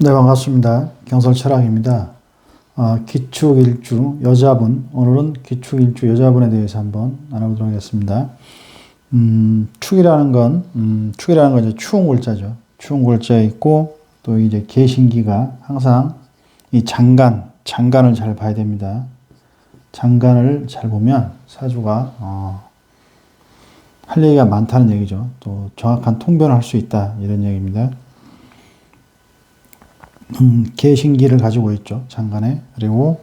네, 반갑습니다. 경설철학입니다. 기축일주 여자분, 오늘은 기축일주 여자분에 대해서 한번 알아보도록 하겠습니다. 축이라는 건 이제 추운 글자죠. 추운 글자에 있고, 또 이제 계신기가 항상 이 장간을 잘 봐야 됩니다. 장간을 잘 보면 사주가, 할 얘기가 많다는 얘기죠. 또 정확한 통변을 할 수 있다, 이런 얘기입니다. 계신기를 가지고 있죠. 장간에. 그리고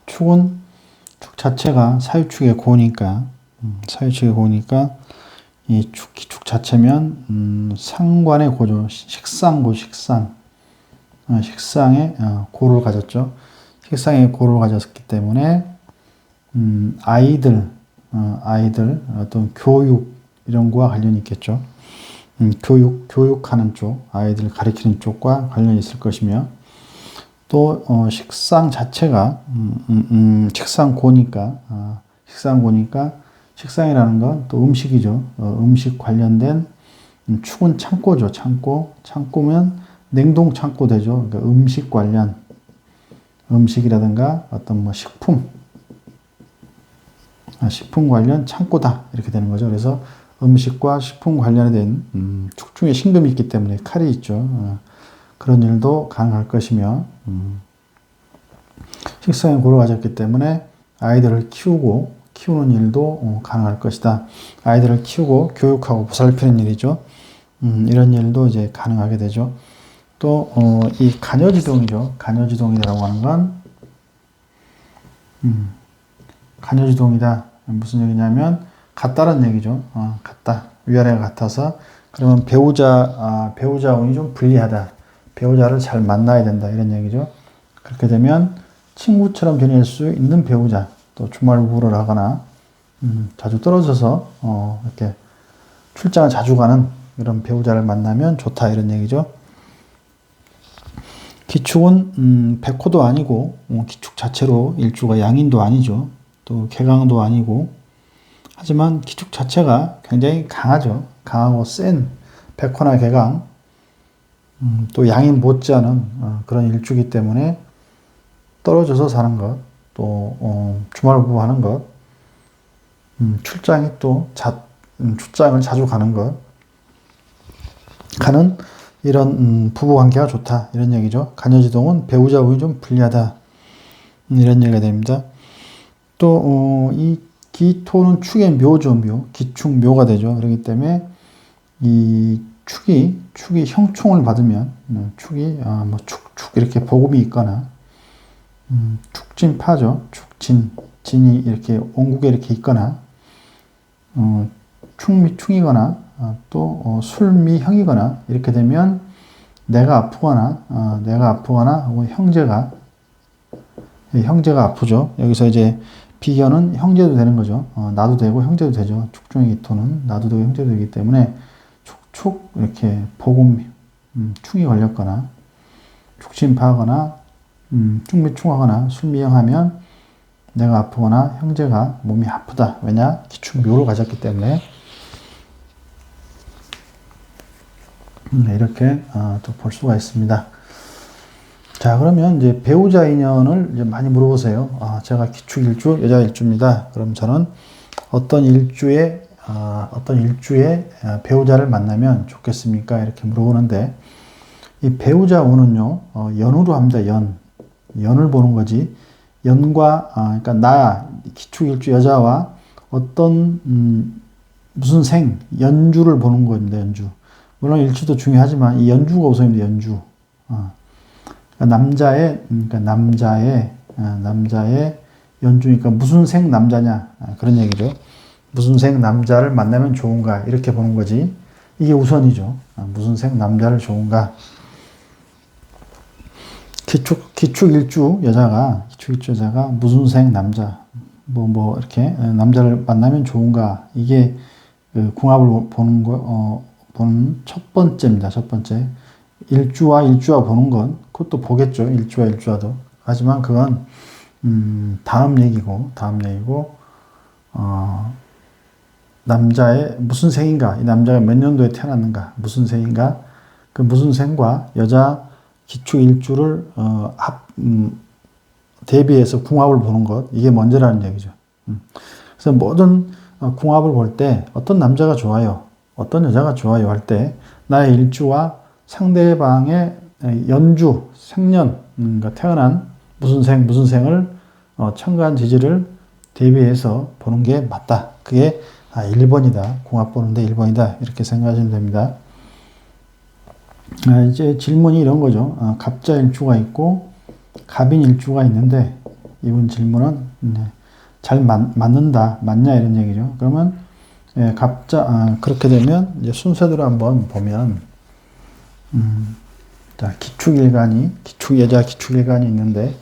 축은 축 자체가 사유축의 고니까 이 축 자체면 상관의 고죠. 식상고 식상의 고를 가졌죠. 식상의 고를 가졌기 때문에 아이들 어떤 교육 이런 거와 관련이 있겠죠. 교육하는 쪽, 아이들 가르치는 쪽과 관련이 있을 것이며, 또, 식상 자체가, 식상고니까, 식상이라는 건 또 음식이죠. 음식 관련된, 축은 창고죠. 창고면 냉동 창고 되죠. 그러니까 음식 관련, 음식이라든가 어떤 뭐 식품 관련 창고다. 이렇게 되는 거죠. 그래서 음식과 식품 관련된 축 중에 신금이 있기 때문에 칼이 있죠. 그런 일도 가능할 것이며, 식상에 고를 가졌기 때문에 아이들을 키우는 일도 가능할 것이다. 아이들을 키우고 교육하고 보살피는 일이죠. 이런 일도 이제 가능하게 되죠. 또 이 간여지동이죠. 간여지동이라고 하는 건 간여지동이다. 무슨 얘기냐면 같다는 얘기죠. 같다. 위아래가 같아서 그러면 배우자 운이 좀 불리하다. 배우자를 잘 만나야 된다. 이런 얘기죠. 그렇게 되면 친구처럼 지낼 수 있는 배우자, 또 주말부부를 하거나 자주 떨어져서 이렇게 출장을 자주 가는 이런 배우자를 만나면 좋다. 이런 얘기죠. 기축은 백호도 아니고 기축 자체로 일주가 양인도 아니죠. 또 개강도 아니고, 하지만 기축 자체가 굉장히 강하죠. 강하고 센 백호나 개강, 또 양인 못지않은 그런 일주기 때문에 떨어져서 사는 것, 또 주말부부 하는 것, 출장을 자주 가는 것, 가는 이런 부부 관계가 좋다. 이런 얘기죠. 간여지동은 배우자 운이 좀 불리하다. 이런 얘기가 됩니다. 또 이 기토는 축의 묘죠. 기축 묘가 되죠. 그렇기 때문에 이 축이 형충을 받으면 축이 축 이렇게 복음이 있거나 축진파죠. 진이 이렇게 온국에 이렇게 있거나 충이거나 또 술미형이거나 이렇게 되면 내가 아프거나 혹은 형제가 아프죠. 여기서 이제 비견은 형제도 되는 거죠. 나도 되고 형제도 되죠. 축중의 기토는 나도 되고 형제도 되기 때문에 축 이렇게 복음 충이 걸렸거나 축진파하거나 충미충하거나 술미형하면 내가 아프거나 형제가 몸이 아프다. 왜냐? 기축묘를 가졌기 때문에. 이렇게 또 볼 수가 있습니다. 자, 그러면 이제 배우자 인연을 이제 많이 물어보세요. 제가 기축일주, 여자일주입니다. 그럼 저는 어떤 일주에 배우자를 만나면 좋겠습니까? 이렇게 물어보는데, 이 배우자 운은요, 연으로 합니다. 연을 보는 거지. 연과, 그러니까 기축일주 여자와 어떤, 무슨 연주를 보는 겁니다. 연주. 물론 일주도 중요하지만 이 연주가 우선입니다. 연주. 남자의 연주니까 무슨 생 남자냐. 그런 얘기죠. 무슨 생 남자를 만나면 좋은가. 이렇게 보는 거지. 이게 우선이죠. 무슨 생 남자를 좋은가. 기축일주 여자가 무슨 생 남자. 이렇게 남자를 만나면 좋은가. 이게 그 궁합을 보는 첫 번째입니다. 첫 번째. 일주와 보는 건 그것도 보겠죠. 일주와도. 하지만 그건 다음 얘기고 남자의 무슨 생인가, 이 남자가 몇 년도에 태어났는가, 무슨 생인가, 그 무슨 생과 여자 기축 일주를 대비해서 궁합을 보는 것, 이게 먼저라는 얘기죠. 그래서 모든 궁합을 볼 때 어떤 남자가 좋아요, 어떤 여자가 좋아요 할 때 나의 일주와 상대방의 연주, 생년, 그러니까 태어난 무슨 생을 천간 지지를 대비해서 보는 게 맞다. 그게 1번이다. 궁합 보는데 1번이다. 이렇게 생각하시면 됩니다. 이제 질문이 이런 거죠. 갑자 일주가 있고 갑인 일주가 있는데 이분 질문은 잘 맞는다, 맞냐 이런 얘기죠. 그러면 갑자 그렇게 되면 이제 순서대로 한번 보면 자, 여자 기축일간이 있는데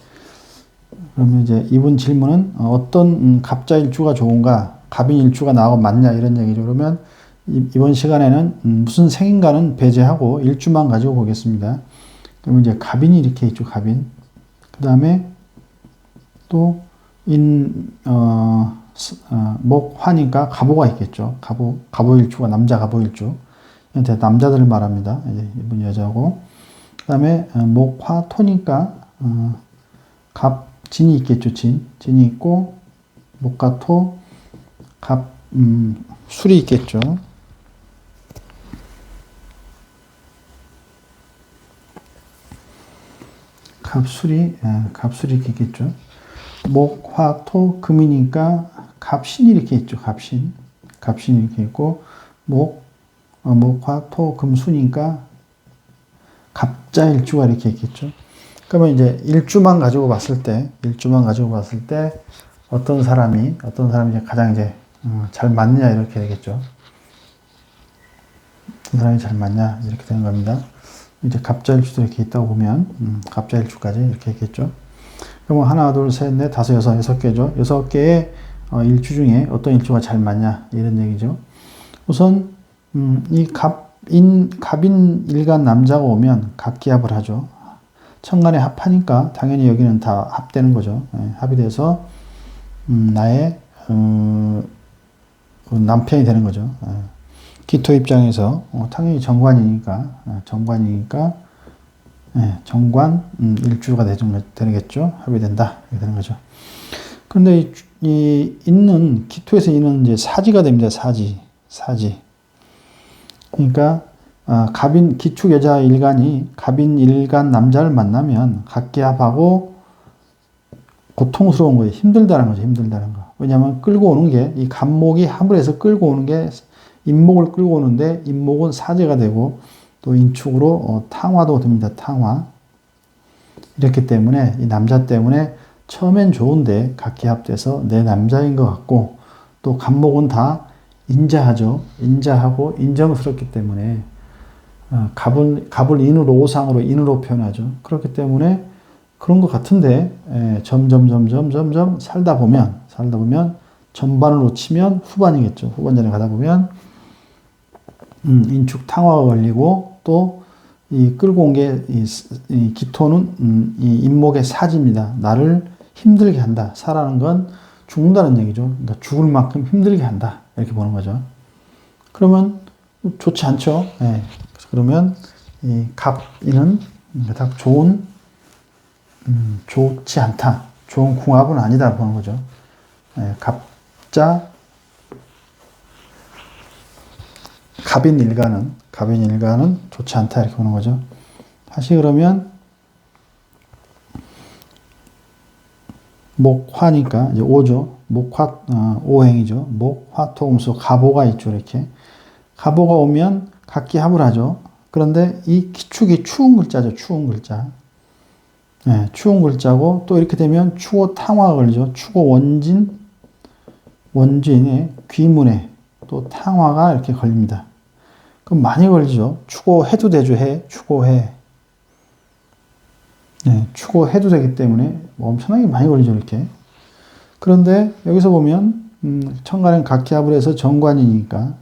그러면 이제 이분 질문은 어떤 갑자 일주가 좋은가, 갑인 일주가 나하고 맞냐 이런 얘기죠. 그러면 이번 시간에는 무슨 생인가는 배제하고 일주만 가지고 보겠습니다. 그러면 이제 갑인이 이렇게 있죠. 갑인. 그 다음에 또 목, 화니까 갑오가 있겠죠. 갑오 일주가 남자 갑오 일주. 남자들을 말합니다. 이제 이분 여자고. 그 다음에 목, 화, 토니까 갑, 진이 있겠죠. 진이 있고 목과 토, 갑, 술이 있겠죠. 갑술이 이렇게 있겠죠. 목, 화, 토, 금이니까 갑신이 이렇게 있죠. 갑신이 이렇게 있고 목, 화, 토, 금, 수니까 갑자일주가 이렇게 있겠죠. 그러면 이제 일주만 가지고 봤을 때 어떤 사람이 가장 이제 잘 맞느냐 이렇게 되겠죠. 어떤 사람이 잘 맞냐 이렇게 되는 겁니다. 이제 갑자일주도 이렇게 있다고 보면 갑자일주까지 이렇게 있겠죠. 그러면 하나, 둘, 셋, 넷, 다섯, 여섯 개죠. 6개의 일주 중에 어떤 일주가 잘 맞냐 이런 얘기죠. 우선 이 갑인 일간 남자가 오면 갑기합을 하죠. 천간에 합하니까 당연히 여기는 다 합되는 거죠. 합이 돼서 나의 남편이 되는 거죠. 기토 입장에서 당연히 정관이니까 정관 일주가 되겠죠. 합이 된다 이렇게 되는 거죠. 그런데 있는 기토에서 있는 이제 사지가 됩니다. 사지. 그러니까 기축 여자 일간이 갑인 일간 남자를 만나면 갑기합하고 고통스러운 거예요. 힘들다는 거죠. 왜냐하면 끌고 오는 게 이 갑목이 합을 해서 끌고 오는 게 인목을 끌고 오는데 인목은 사제가 되고 또 인축으로 탕화도 됩니다. 탕화. 이렇기 때문에 이 남자 때문에 처음엔 좋은데 갑기합돼서 내 남자인 것 같고 또 갑목은 다 인자하죠. 인자하고 인정스럽기 때문에 갑을 인으로 오상으로 인으로 표현하죠. 그렇기 때문에 그런 것 같은데 점점 살다 보면 전반으로 치면 후반이겠죠. 후반전에 가다 보면 인축 탕화가 걸리고 또 이 끌고 온 게 이 기토는 이 인목의 사지입니다. 나를 힘들게 한다. 사라는 건 죽는다는 얘기죠. 그러니까 죽을 만큼 힘들게 한다. 이렇게 보는 거죠. 그러면 좋지 않죠. 그러면 이 갑인은 딱 좋지 않다. 좋은 궁합은 아니다 보는 거죠. 갑인 일간은 좋지 않다 이렇게 보는 거죠. 다시 그러면 목화니까 이제 오죠. 목화 오행이죠. 목화 토금수 갑오가 있죠. 이렇게 갑오가 오면 갑기합을 하죠. 그런데 이 기축이 추운 글자죠. 추운 글자고 또 이렇게 되면 추고 탕화가 걸리죠. 추고 원진의 귀문에 또 탕화가 이렇게 걸립니다. 그럼 많이 걸리죠. 추고해도 되죠. 추고해. 추고해도 되기 때문에 엄청나게 많이 걸리죠. 이렇게. 그런데 여기서 보면 천간은 갑기합을 해서 정관이니까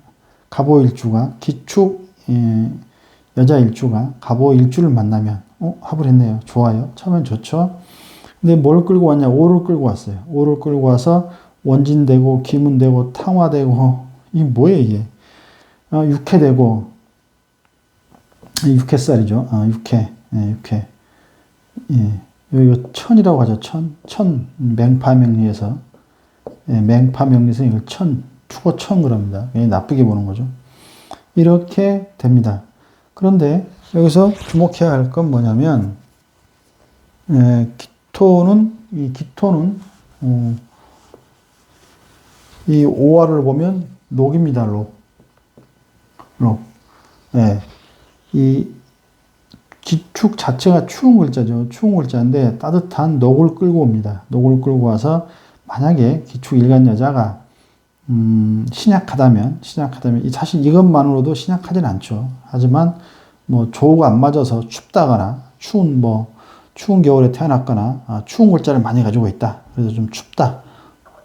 갑오일주가 기축 여자 일주가 갑오일주를 만나면 합을 했네요. 좋아요. 처음엔 좋죠. 근데 뭘 끌고 왔냐? 오를 끌고 왔어요. 오를 끌고 와서 원진되고 기문되고 탕화되고 이게 뭐예요 이게? 육해되고 육해살이죠. 육해. 예, 여기가 천이라고 하죠. 맹파명리에서. 예, 맹파명리에서 이걸 축어 천 그럽니다. 굉장히 나쁘게 보는 거죠. 이렇게 됩니다. 그런데 여기서 주목해야 할 건 뭐냐면, 기토는, 이 오화를 보면 녹입니다. 녹. 예. 이 기축 자체가 추운 글자죠. 추운 글자인데 따뜻한 녹을 끌고 옵니다. 녹을 끌고 와서 만약에 기축 일간 여자가 신약하다면 사실 이것만으로도 신약하진 않죠. 하지만 뭐 조우가 안 맞아서 춥다거나 추운 겨울에 태어났거나 추운 글자를 많이 가지고 있다. 그래서 좀 춥다.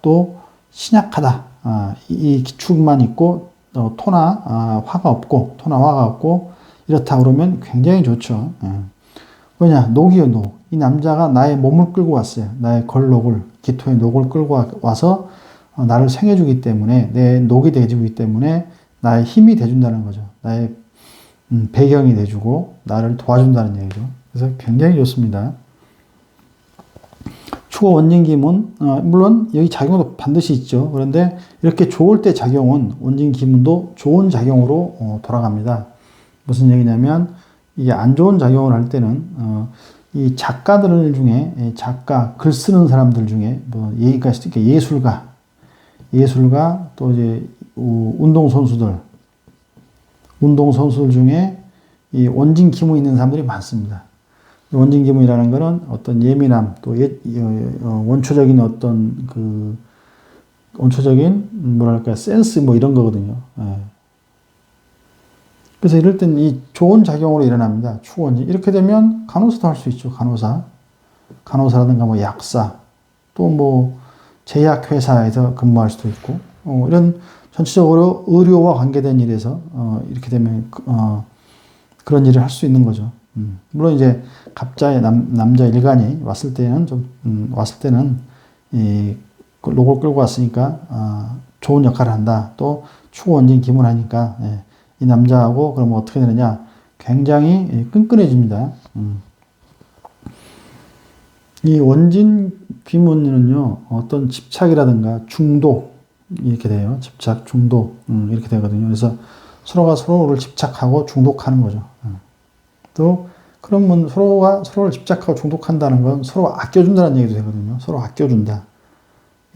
또 신약하다. 이 기축만 있고 토나 화가 없고 이렇다 그러면 굉장히 좋죠. 왜냐? 녹이요, 녹. 이 남자가 나의 몸을 끌고 왔어요. 나의 걸녹을, 기토의 녹을 끌고 와서 나를 생해주기 때문에, 내 녹이 돼주기 때문에 나의 힘이 돼준다는 거죠. 나의 배경이 돼주고 나를 도와준다는 얘기죠. 그래서 굉장히 좋습니다. 추가 원진기문, 물론 여기 작용도 반드시 있죠. 그런데 이렇게 좋을 때 작용은 원진기문도 좋은 작용으로 돌아갑니다. 무슨 얘기냐면 이게 안 좋은 작용을 할 때는 이 작가들 중에 글 쓰는 사람들 중에 뭐 예술가 또 이제 운동선수들 중에 이 원진기문이 있는 사람들이 많습니다. 원진기문이라는 것은 어떤 예민함 또 원초적인 뭐랄까 센스 뭐 이런 거거든요. 예. 그래서 이럴 땐 이 좋은 작용으로 일어납니다. 추원지. 이렇게 되면 간호사도 할 수 있죠. 간호사라든가 뭐 약사, 또 뭐 제약회사에서 근무할 수도 있고, 이런 전체적으로 의료와 관계된 일에서, 이렇게 되면, 그런 일을 할 수 있는 거죠. 물론 이제 갑자의 남자 일간이 왔을 때는 이 로고를 끌고 왔으니까, 좋은 역할을 한다. 또 추원진 기문하니까, 예. 이 남자하고 그러면 어떻게 되느냐? 굉장히 끈끈해집니다. 이 원진 귀문은요, 어떤 집착이라든가 중독, 이렇게 돼요. 집착, 중독, 이렇게 되거든요. 그래서 서로가 서로를 집착하고 중독하는 거죠. 또, 그러면 서로가 서로를 집착하고 중독한다는 건 서로 아껴준다는 얘기도 되거든요. 서로 아껴준다.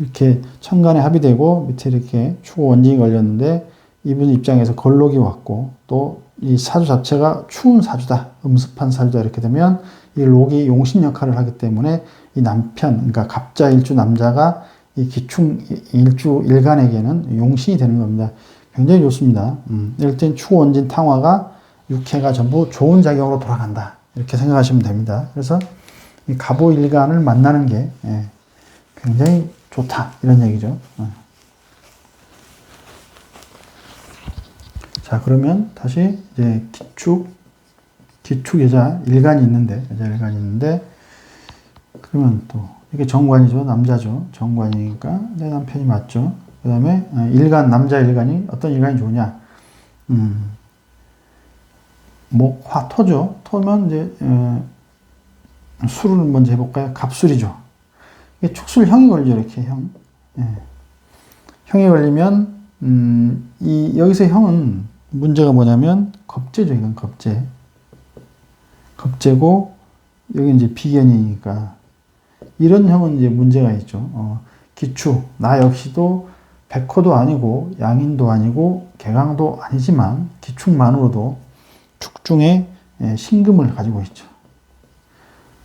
이렇게 천간에 합의되고 밑에 이렇게 추고 원진이 걸렸는데 이분 입장에서 걸록이 왔고 또 이 사주 자체가 추운 사주다, 음습한 사주다 이렇게 되면 이 록이 용신 역할을 하기 때문에 이 남편, 그러니까 갑자일주 남자가 이 기충 일주 일간에게는 용신이 되는 겁니다. 굉장히 좋습니다. 이럴 땐 추원진 탕화가 육해가 전부 좋은 작용으로 돌아간다. 이렇게 생각하시면 됩니다. 그래서 이 갑오일간을 만나는 게 굉장히 좋다. 이런 얘기죠. 자, 그러면 다시 이제 기축 여자 일간이 있는데, 그러면 또, 이게 정관이죠. 남자죠. 정관이니까 내 남편이 맞죠. 그 다음에 남자 일간이 어떤 일간이 좋으냐. 목, 화, 토죠. 토면 이제, 술을 먼저 해볼까요? 갑술이죠. 이게 축술형이 걸리죠. 이렇게 형. 형이 걸리면, 여기서 형은 문제가 뭐냐면, 겁재죠. 이건 겁재. 겁재고, 여기 이제 비견이니까. 이런 형은 이제 문제가 있죠. 기축. 나 역시도 백호도 아니고, 양인도 아니고, 개강도 아니지만, 기축만으로도 축중에 신금을 가지고 있죠.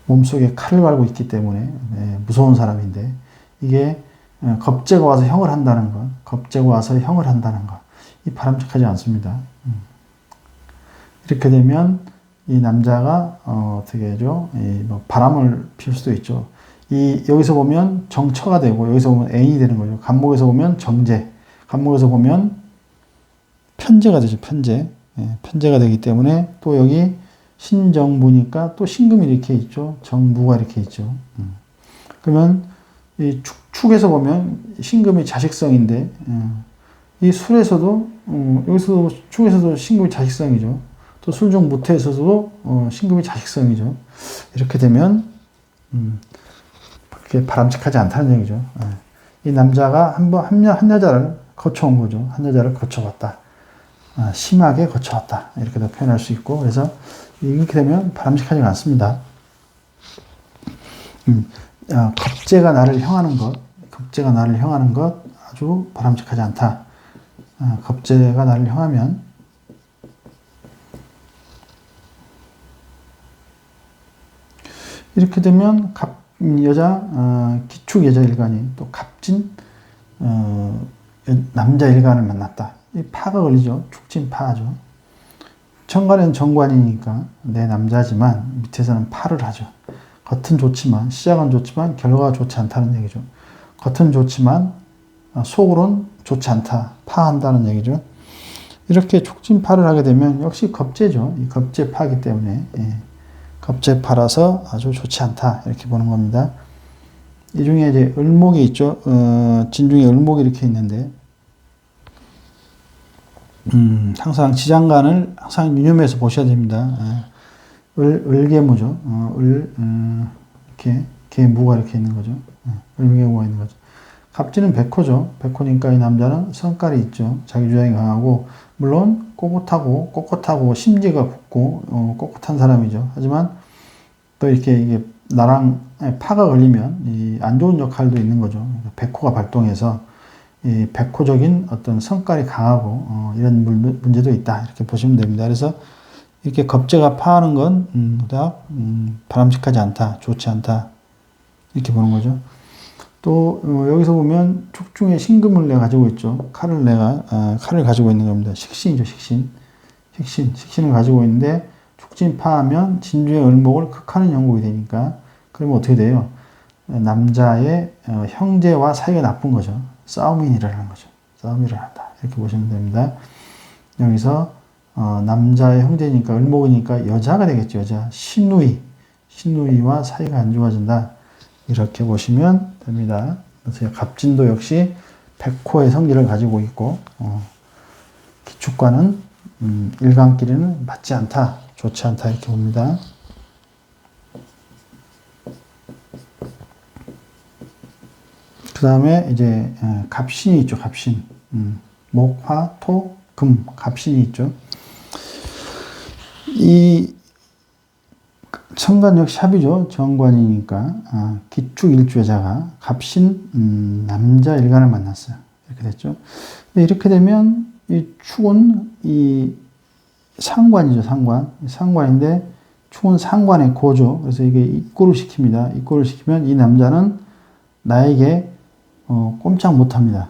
몸속에 칼을 갈고 있기 때문에 무서운 사람인데, 이게 겁재가 와서 형을 한다는 것, 이 바람직하지 않습니다. 이렇게 되면 이 남자가 어떻게 하죠? 뭐 바람을 필 수도 있죠. 여기서 보면 정처가 되고 여기서 보면 애인이 되는 거죠. 간목에서 보면 정제, 간목에서 보면 편제가 되죠. 편제가 되기 때문에 또 여기 신정부니까 또 신금이 이렇게 있죠. 정부가 이렇게 있죠. 그러면 이 축에서 보면 신금이 자식성인데 이 술에서도 여기서 축에서도 신금이 자식성이죠. 또 술중 무태에서도 신금이 자식성이죠. 이렇게 되면 그게 바람직하지 않다는 얘기죠. 이 남자가 한 여자를 거쳐온 거죠. 한 여자를 거쳐왔다. 심하게 거쳐왔다. 이렇게도 표현할 수 있고, 그래서 이렇게 되면 바람직하지 않습니다. 겁재가 나를 향하는 것 아주 바람직하지 않다. 겁재가 나를 향하면 이렇게 되면 기축 여자 일간이 또 갑진 남자 일간을 만났다. 이 파가 걸리죠. 축진파죠. 천간에는 정관이니까 내 남자지만 밑에서는 파를 하죠. 겉은 좋지만, 시작은 좋지만 결과가 좋지 않다는 얘기죠. 겉은 좋지만 속으로는 좋지 않다. 파한다는 얘기죠. 이렇게 촉진파를 하게 되면 역시 겁재죠. 이 겁재파이기 때문에 겁재파라서 아주 좋지 않다. 이렇게 보는 겁니다. 이 중에 이제 을목이 있죠. 진중에 을목이 이렇게 있는데 항상 지장간을 항상 유념해서 보셔야 됩니다. 을계무죠. 이렇게 계무가 이렇게 있는 거죠. 을계무가 있는 거죠. 갑진은 백호죠. 백호니까 이 남자는 성깔이 있죠. 자기 주장이 강하고 물론 꼿꼿하고 심지가 굳고 꼿꼿한 사람이죠. 하지만 또 이게 나랑 파가 걸리면 이 안 좋은 역할도 있는 거죠. 백호가 발동해서 이 백호적인 어떤 성깔이 강하고 이런 문제도 있다. 이렇게 보시면 됩니다. 그래서 이렇게 겁재가 파하는 건 그닥 바람직하지 않다. 좋지 않다. 이렇게 보는 거죠. 또 여기서 보면 축중에 신금을 내가 가지고 있죠. 칼을 가지고 있는 겁니다. 식신이죠. 식신을 가지고 있는데 축진 파하면 진주의 을목을 극하는 형국이 되니까 그러면 어떻게 돼요? 남자의 형제와 사이가 나쁜 거죠. 싸움이 일어나는 거죠. 싸움이 일어난다. 이렇게 보시면 됩니다. 여기서 남자의 형제니까 을목이니까 여자가 되겠죠. 여자. 신누이와 사이가 안 좋아진다. 이렇게 보시면 됩니다. 그래서 갑진도 역시 백호의 성질을 가지고 있고 기축과는 일간끼리는 맞지 않다. 좋지 않다. 이렇게 봅니다. 그 다음에 이제 갑신이 있죠. 갑신. 목, 화, 토, 금. 갑신이 있죠. 이 천간 역시 합이죠. 정관이니까 기축 일주여자가 갑신 남자 일간을 만났어요. 이렇게 됐죠. 근데 이렇게 되면 이 축은 이 상관이죠. 상관인데 축은 상관의 고죠. 그래서 이게 입고를 시킵니다. 입고를 시키면 이 남자는 나에게 꼼짝 못합니다.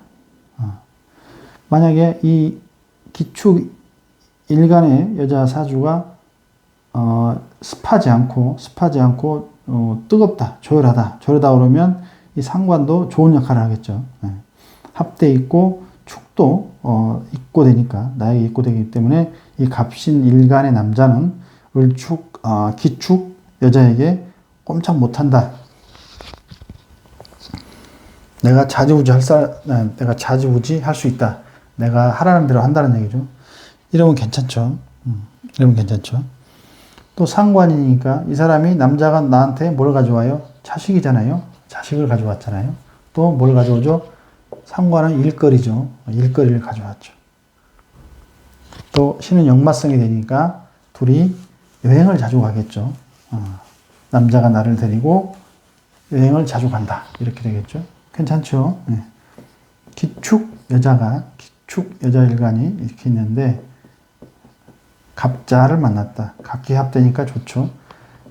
만약에 이 기축 일간의 여자 사주가 습하지 않고 뜨겁다, 조열하다 그러면 이 상관도 좋은 역할을 하겠죠. 합돼 있고 축도 입고되니까 나에게 입고되기 때문에 이 갑신 일간의 남자는 을축, 기축 여자에게 꼼짝 못한다. 내가 자지우지 할 수 있다. 내가 하라는 대로 한다는 얘기죠. 이러면 괜찮죠. 또 상관이니까 이 사람이 남자가 나한테 뭘 가져와요? 자식이잖아요. 자식을 가져왔잖아요. 또 뭘 가져오죠? 상관은 일거리죠. 일거리를 가져왔죠. 또 신은 역마성이 되니까 둘이 여행을 자주 가겠죠. 남자가 나를 데리고 여행을 자주 간다. 이렇게 되겠죠. 괜찮죠. 기축 여자 일간이 이렇게 있는데 갑자를 만났다. 갑기 합되니까 좋죠.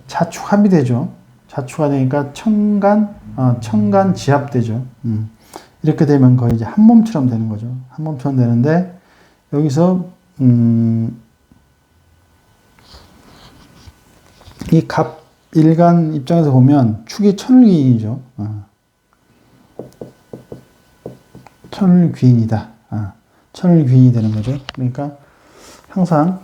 자축합이 되죠. 자축가 되니까 천간 지합되죠. 이렇게 되면 거의 이제 한 몸처럼 되는 거죠. 한 몸처럼 되는데 여기서 이 갑 일간 입장에서 보면 축이 천을귀인이죠. 천을귀인이다. 천을귀인이 되는 거죠. 그러니까 항상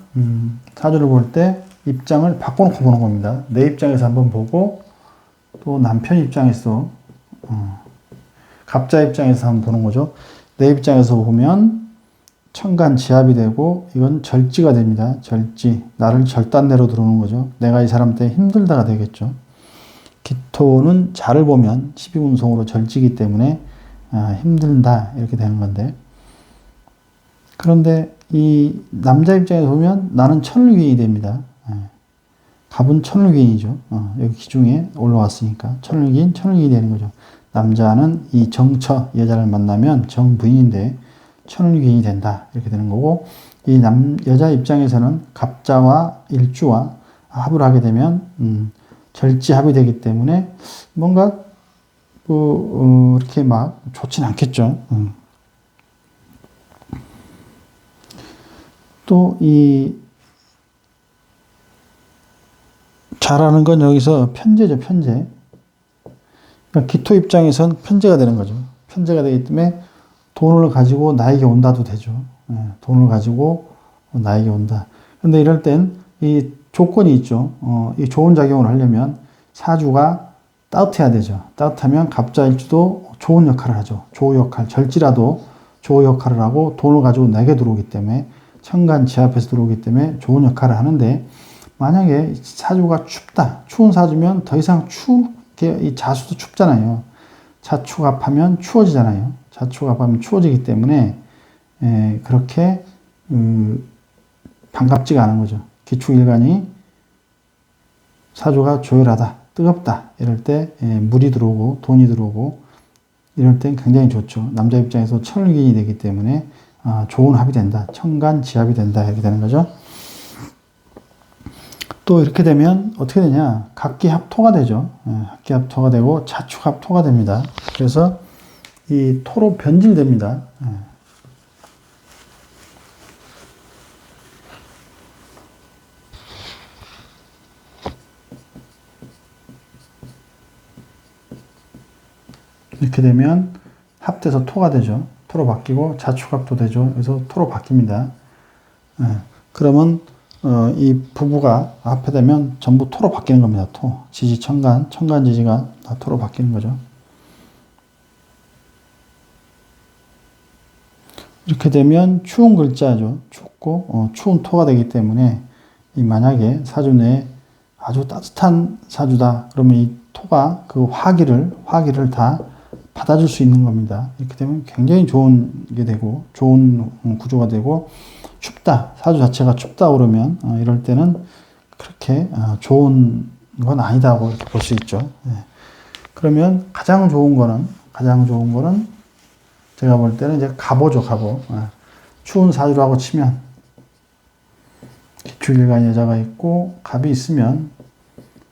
사주를 볼 때 입장을 바꿔놓고 보는 겁니다. 내 입장에서 한번 보고 또 남편 입장에서 갑자 입장에서 한번 보는 거죠. 내 입장에서 보면 천간지합이 되고 이건 절지가 됩니다. 절지. 나를 절단내로 들어오는 거죠. 내가 이 사람 때문에 힘들다가 되겠죠. 기토는 자를 보면 12운송으로 절지기 때문에 힘들다 이렇게 되는 건데, 그런데 이 남자 입장에서 보면 나는 천을귀인이 됩니다. 갑은 천을귀인이죠. 여기 기중에 올라왔으니까 천을귀인, 천을귀인이 되는 거죠. 남자는 이 정처 여자를 만나면 정부인인데 천을귀인이 된다 이렇게 되는 거고, 이 여자 입장에서는 갑자와 일주와 합을 하게 되면 절지합이 되기 때문에 뭔가 이렇게 막 좋진 않겠죠. 또 이 잘하는 건 여기서 편제죠, 편제. 그러니까 기토 입장에선 편제가 되는 거죠. 편제가 되기 때문에 돈을 가지고 나에게 온다도 되죠. 돈을 가지고 나에게 온다. 근데 이럴 땐 이 조건이 있죠. 이 좋은 작용을 하려면 사주가 따뜻해야 되죠. 따뜻하면 갑자일주도 좋은 역할을 하죠. 조우 역할, 절지라도 조우 역할을 하고 돈을 가지고 내게 들어오기 때문에 천간지합해서 들어오기 때문에 좋은 역할을 하는데, 만약에 사주가 춥다. 추운 사주면 더 이상 이 자수도 춥잖아요. 자축합하면 추워지잖아요. 자축합하면 추워지기 때문에 그렇게 반갑지가 않은 거죠. 기축일간이 사주가 조열하다, 뜨겁다 이럴 때 물이 들어오고 돈이 들어오고 이럴 땐 굉장히 좋죠. 남자 입장에서 천을귀인이 되기 때문에 좋은 합이 된다. 천간지합이 된다 이렇게 되는 거죠. 또 이렇게 되면 어떻게 되냐, 갑기합토가 되죠. 갑기합토가 되고 자축합토가 됩니다. 그래서 이 토로 변질됩니다. 이렇게 되면 합돼서 토가 되죠. 토로 바뀌고 자축합도 되죠. 그래서 토로 바뀝니다. 그러면 이 부부가 앞에 되면 전부 토로 바뀌는 겁니다. 토, 지지, 천간, 천간지지가 다 토로 바뀌는 거죠. 이렇게 되면 추운 글자죠. 춥고 추운 토가 되기 때문에 만약에 사주 내에 아주 따뜻한 사주다 그러면 이 토가 그 화기를 다 받아줄 수 있는 겁니다. 이렇게 되면 굉장히 좋은 게 되고 좋은 구조가 되고, 춥다 사주 자체가 춥다 그러면 이럴 때는 그렇게 좋은 건 아니다고 이렇게 볼 수 있죠. 그러면 가장 좋은 거는 제가 볼 때는 이제 갑오죠. 갑오. 추운 사주라고 치면 기축일간 여자가 있고 갑이 있으면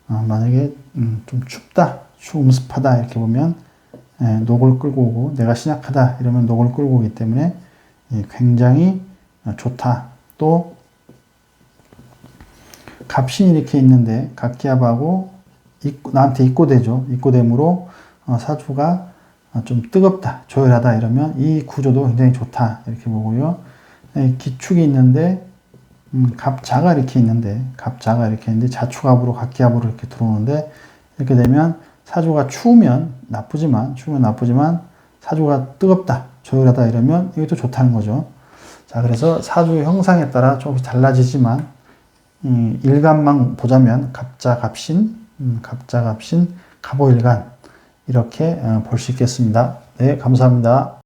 만약에 좀 춥다, 음습하다 이렇게 보면 녹을 끌고 오고, 내가 신약하다 이러면 녹을 끌고 오기 때문에 굉장히 좋다. 또 갑신이 이렇게 있는데 갑기합하고 나한테 입고되죠. 입고됨으로 사주가 좀 뜨겁다, 조열하다 이러면 이 구조도 굉장히 좋다 이렇게 보고요. 기축이 있는데 갑자가 이렇게 있는데 자축합으로 갑기합으로 이렇게 들어오는데, 이렇게 되면 사주가 추우면 나쁘지만 사주가 뜨겁다, 조열하다 이러면 이것도 좋다는 거죠. 자, 그래서 사주 형상에 따라 조금씩 달라지지만 일간만 보자면 갑자, 갑신, 갑오일간 이렇게 볼 수 있겠습니다. 네, 감사합니다.